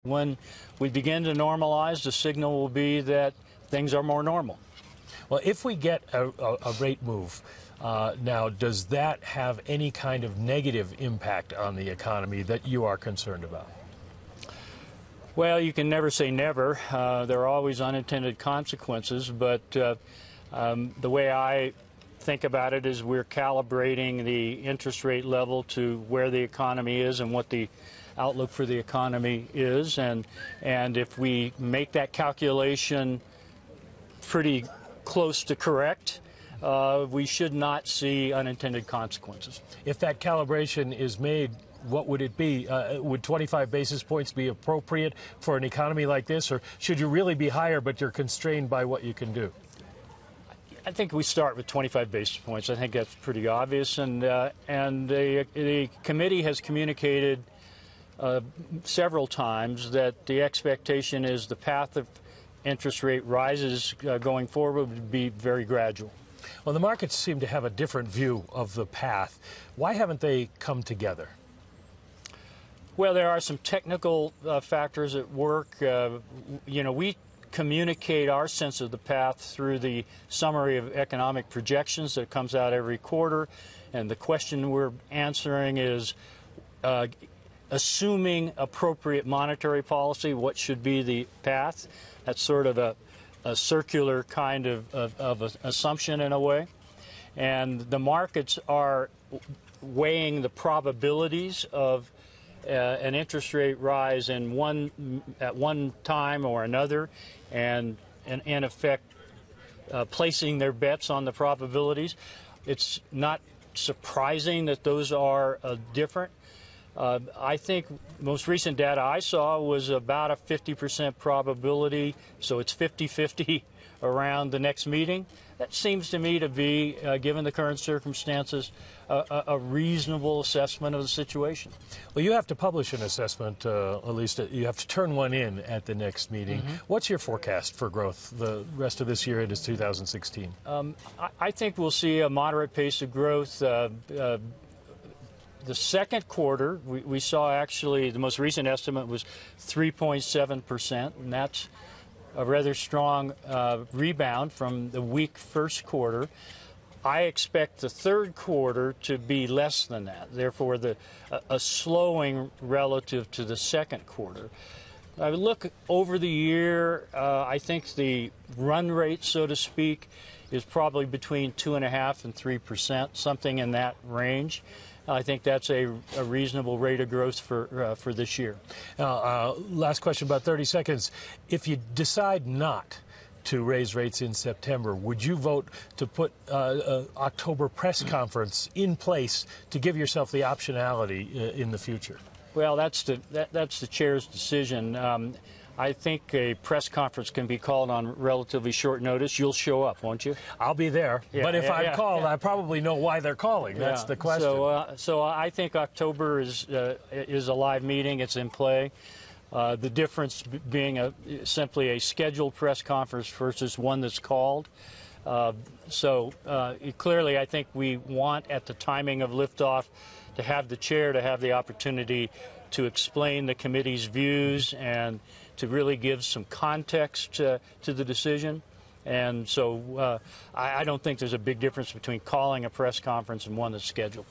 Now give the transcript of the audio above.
When we begin to normalize, the signal will be that things are more normal. Well, if we get a rate move, now, does that have any kind of negative impact on the economy that you are concerned about? Well, you can never say never. There are always unintended consequences, but the way I think about it is we're calibrating the interest rate level to where the economy is and what the outlook for the economy is, and if we make that calculation pretty close to correct, we should not see unintended consequences. If that calibration is made, what would it be? Would 25 basis points be appropriate for an economy like this, or should you really be higher but you're constrained by what you can do? I think we start with 25 basis points. I think that's pretty obvious, and the committee has communicated several times that the expectation is the path of interest rate rises going forward would be very gradual. Well, the markets seem to have a different view of the path. Why haven't they come together? Well, there are some technical factors at work. We communicate our sense of the path through the summary of economic projections that comes out every quarter, and the question we're answering is, assuming appropriate monetary policy, what should be the path? That's sort of a circular kind of assumption in a way. And the markets are weighing the probabilities of an interest rate rise at one time or another, and in effect placing their bets on the probabilities. It's not surprising that those are different. I think most recent data I saw was about a 50% probability, so it's 50-50 around the next meeting. That seems to me to be, given the current circumstances, a reasonable assessment of the situation. Well, you have to publish an assessment, at least you have to turn one in at the next meeting. Mm-hmm. What's your forecast for growth the rest of this year into 2016? I think we'll see a moderate pace of growth. The second quarter, we saw actually, the most recent estimate was 3.7%, and that's a rather strong rebound from the weak first quarter. I expect the third quarter to be less than that, therefore a slowing relative to the second quarter. I look over the year, I think the run rate, so to speak, is probably between 2.5% and 3%, something in that range. I think that's a reasonable rate of growth for this year. Last question, about 30 seconds. If you decide not to raise rates in September, would you vote to put October press conference in place to give yourself the optionality in the future? Well, that's the chair's decision. I think a press conference can be called on relatively short notice. You'll show up, won't you? I'll be there. Yeah, but if I'm called, I probably know why they're calling. That's the question. So I think October is a live meeting. It's in play. The difference being simply a scheduled press conference versus one that's called. Clearly, I think we want, at the timing of liftoff, to have the chair to have the opportunity to explain the committee's views and to really give some context to the decision. And so I don't think there's a big difference between calling a press conference and one that's scheduled.